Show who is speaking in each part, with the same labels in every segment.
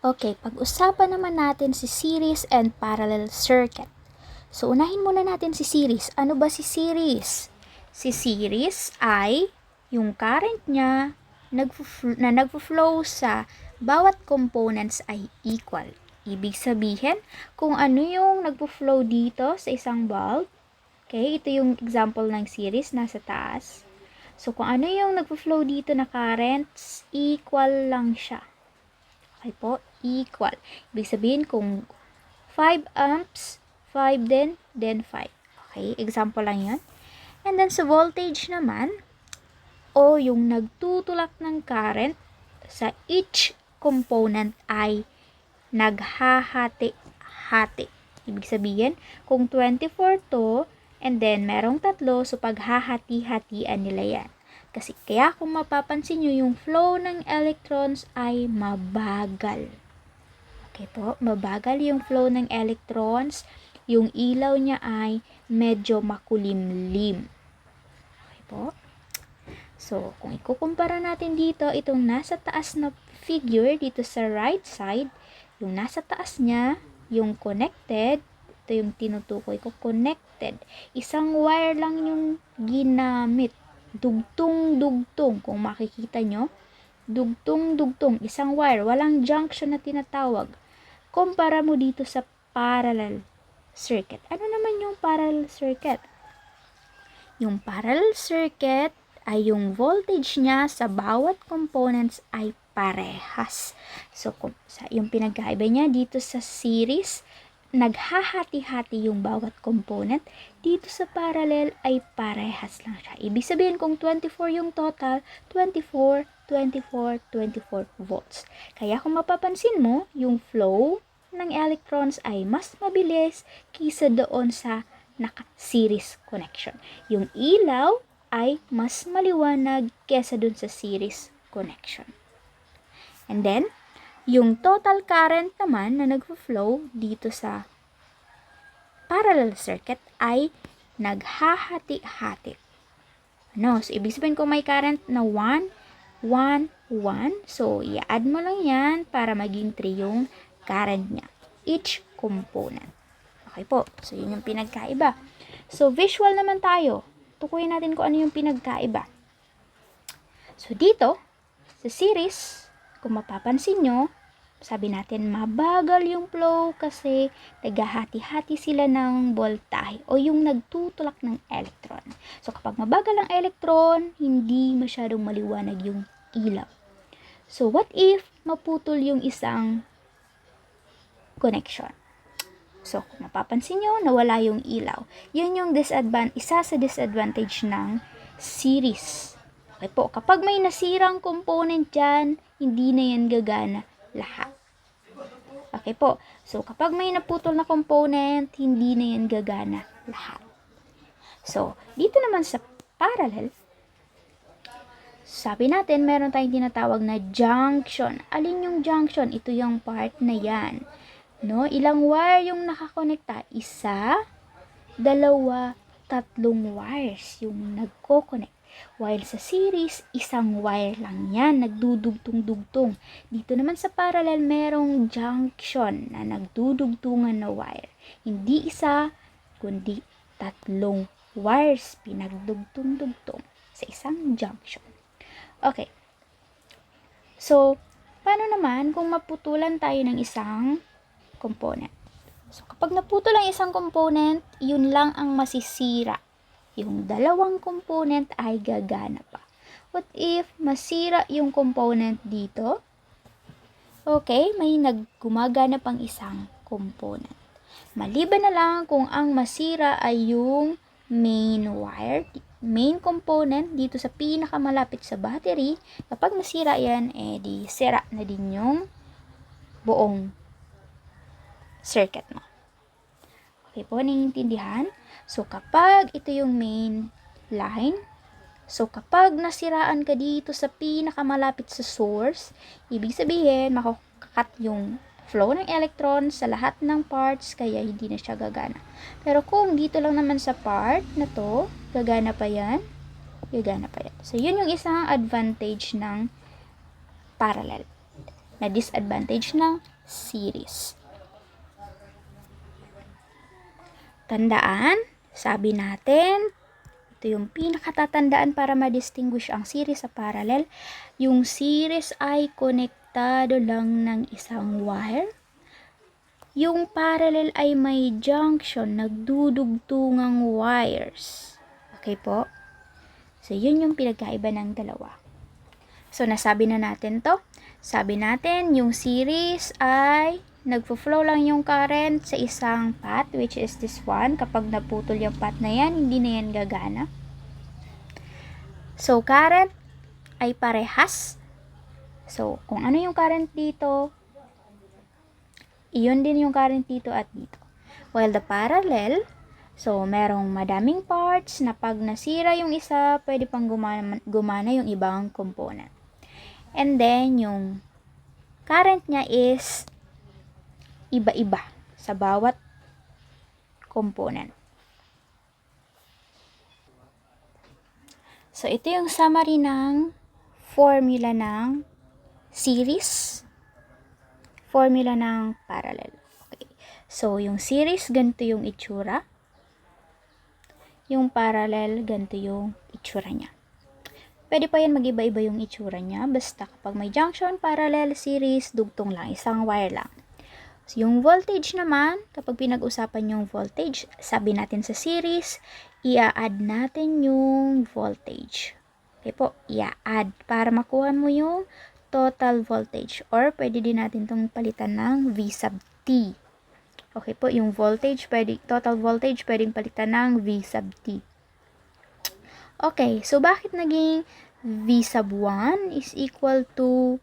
Speaker 1: Okay, pag-usapan naman natin si series and parallel circuit. So, unahin muna natin si series. Ano ba si series? Si series ay yung current niya na nagfo-flow sa bawat components ay equal. Ibig sabihin, kung ano yung nagfo-flow dito sa isang bulb, okay, ito yung example ng series nasa taas. So, kung ano yung nagfo-flow dito na currents, equal lang siya. Okay po, equal. Ibig sabihin kung 5 amps, 5 din, then 5. Okay, example lang yun. And then sa voltage naman, o yung nagtutulak ng current sa each component ay naghahati-hati. Ibig sabihin, kung 24 to, and then merong tatlo, so paghahati-hatian nila yan. Kasi kaya kung mapapansin nyo, yung flow ng electrons ay mabagal. Okay po, mabagal yung flow ng electrons. Yung ilaw niya ay medyo makulimlim. Okay po. So, kung ikukumpara natin dito, itong nasa taas na figure dito sa right side, yung nasa taas niya, yung connected, ito yung tinutukoy ko, connected. Isang wire lang yung ginamit. Dugtong-dugtong. Kung makikita nyo, dugtong-dugtong. Isang wire. Walang junction na tinatawag. Kumpara mo dito sa parallel circuit. Ano naman yung parallel circuit? Yung parallel circuit ay yung voltage niya sa bawat components ay parehas. So, yung pinagkaiba niya dito sa series, naghahati-hati yung bawat component. Dito sa parallel ay parehas lang siya. Ibig sabihin kung 24 yung total, 24, 24, 24 volts. Kaya kung mapapansin mo, yung flow ng electrons ay mas mabilis kaysa doon sa naka-series connection. Yung ilaw ay mas maliwanag kaysa doon sa series connection. And then, yung total current naman na nagfo-flow dito sa parallel circuit ay naghahati-hati. So, ibig sabihin kung may current na 1, 1, 1, so, i-add mo lang yan para maging 3 yung current niya. Each component. Okay po. So, yun yung pinagkaiba. So, visual naman tayo. Tukuyin natin kung ano yung pinagkaiba. So, dito, sa series, kung mapapansin nyo, sabi natin, mabagal yung flow kasi naghahati-hati sila ng voltahe o yung nagtutulak ng electron. So, kapag mabagal ang electron, hindi masyadong maliwanag yung ilaw. So, what if maputol yung isang connection? So, kung mapapansin nyo, nawala yung ilaw. Yun yung isa sa disadvantage ng series. Okay po, kapag may nasirang component dyan, hindi na yan gagana lahat. Okay po. So, kapag may naputol na component, hindi na yan gagana lahat. So, dito naman sa parallel, sabi natin, meron tayong tinatawag na junction. Alin yung junction? Ito yung part na yan. No? Ilang wire yung nakakonekta? Isa, dalawa, tatlong wires yung nagko-connect. While sa series, isang wire lang yan, nagdudugtong-dugtong. Dito naman sa parallel, merong junction na nagdudugtungan na wire. Hindi isa, kundi tatlong wires pinagdugtong-dugtong sa isang junction. Okay. So, paano naman kung maputulan tayo ng isang component? So, kapag naputol ang isang component, yun lang ang masisira. Yung dalawang component ay gagana pa. What if masira yung component dito? Okay, may gumagana pang isang component. Maliban na lang kung ang masira ay yung main wire, main component dito sa pinakamalapit sa battery. Kapag nasira yan, di sira na din yung buong circuit mo. Okay po, naiintindihan? So, kapag ito yung main line, so kapag nasiraan ka dito sa pinakamalapit sa source, ibig sabihin, makakat yung flow ng electron sa lahat ng parts, kaya hindi na siya gagana. Pero kung dito lang naman sa part na to, gagana pa yan, gagana pa yan. So, yun yung isang advantage ng parallel. na disadvantage ng series. Tandaan, sabi natin, ito yung pinakatatandaan para ma-distinguish ang series sa parallel. Yung series ay konektado lang ng isang wire. Yung parallel ay may junction, nagdudugtungang wires. Okay po? So, yun yung pinagkaiba ng dalawa. So, nasabi na natin to. Sabi natin, yung series ay nagfo-flow lang yung current sa isang path, which is this one. Kapag naputol yung path na yan, hindi na yan gagana. So, current ay parehas. So, kung ano yung current dito, iyon din yung current dito at dito. While the parallel, so merong madaming parts na pag nasira yung isa, pwede pang gumana yung ibang component. And then, yung current niya is iba-iba sa bawat component. So, ito yung summary ng formula ng series, formula ng parallel. Okay. So, yung series, ganito yung itsura. Yung parallel, ganito yung itsura niya. Pwede pa yan mag-iba-iba yung itsura niya. Basta kapag may junction, parallel, series, dugtong lang. Isang wire lang. So, yung voltage naman, kapag pinag-usapan yung voltage, sabi natin sa series, i-add natin yung voltage. Okay po, i-add para makuha mo yung total voltage. Or, pwede din natin itong palitan ng V sub T. Okay po, yung voltage, total voltage, pwedeng palitan ng V sub T. Okay, so bakit naging V sub 1 is equal to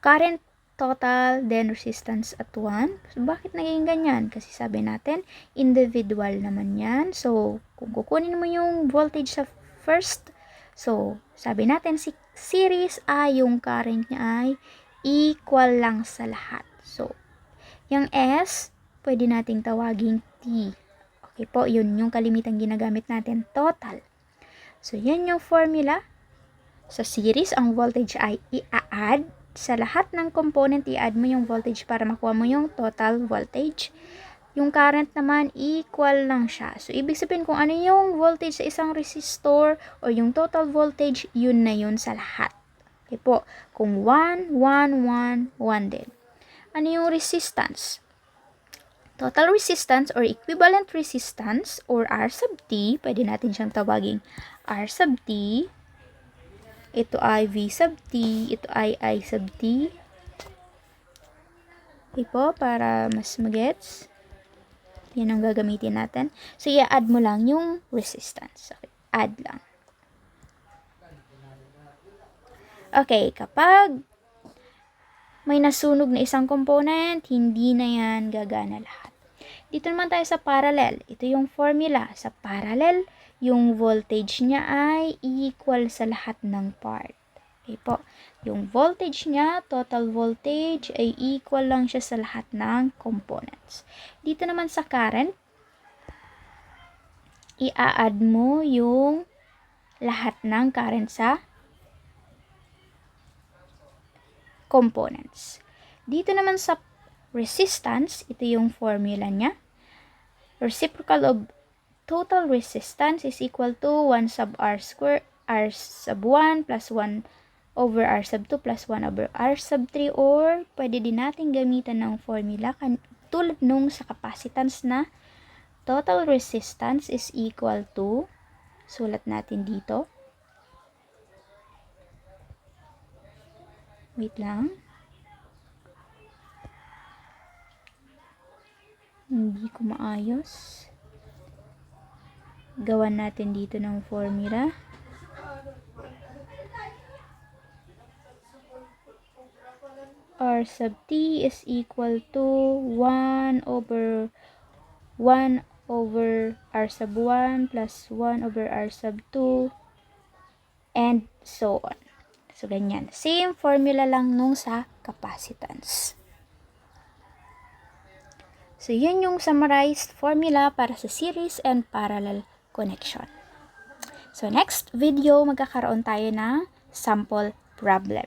Speaker 1: current total, then resistance at 1? So, bakit naging ganyan? Kasi sabi natin, individual naman yan. So, kung kukunin mo yung voltage sa first, so, sabi natin, si series ay yung current niya ay equal lang sa lahat. So, yung S, pwede nating tawaging T. Okay po, yun yung kalimitang ginagamit natin, total. So, yan yung formula. Sa series, ang voltage ay i-add sa lahat ng component, i-add mo yung voltage para makuha mo yung total voltage. Yung current naman, equal lang siya. So, ibig sabihin kung ano yung voltage sa isang resistor o yung total voltage, yun na yun sa lahat. Okay po, kung 1, 1, 1, 1 din. Ano yung resistance? Total resistance or equivalent resistance or R sub T, pwede natin siyang tawaging R sub T. Ito ay V sub T, ito ay I sub T. Okay po, para mas magets. Yan ang gagamitin natin. So, i-add mo lang yung resistance. Okay, add lang. Okay, kapag may nasunog na isang component, hindi na yan gagana lahat. Dito naman tayo sa parallel. Ito yung formula. Sa parallel, yung voltage niya ay equal sa lahat ng part. Okay po. Yung voltage niya, total voltage, ay equal lang siya sa lahat ng components. Dito naman sa current, i-add mo yung lahat ng current sa components. Dito naman sa resistance, ito yung formula niya. Reciprocal of total resistance is equal to 1 sub R square, R sub 1 plus 1 over R sub 2 plus 1 over R sub 3, or pwede din natin gamitan ng formula tulad nung sa capacitance na total resistance is equal to, sulat natin dito. Wait lang. Hindi ko maayos. Gawan natin dito ng formula. R sub T is equal to 1 over R sub 1 plus 1 over R sub 2 and so on. So, ganyan. Same formula lang nung sa capacitance. So, yun yung summarized formula para sa series and parallel connection. So, next video, magkakaroon tayo ng sample problem.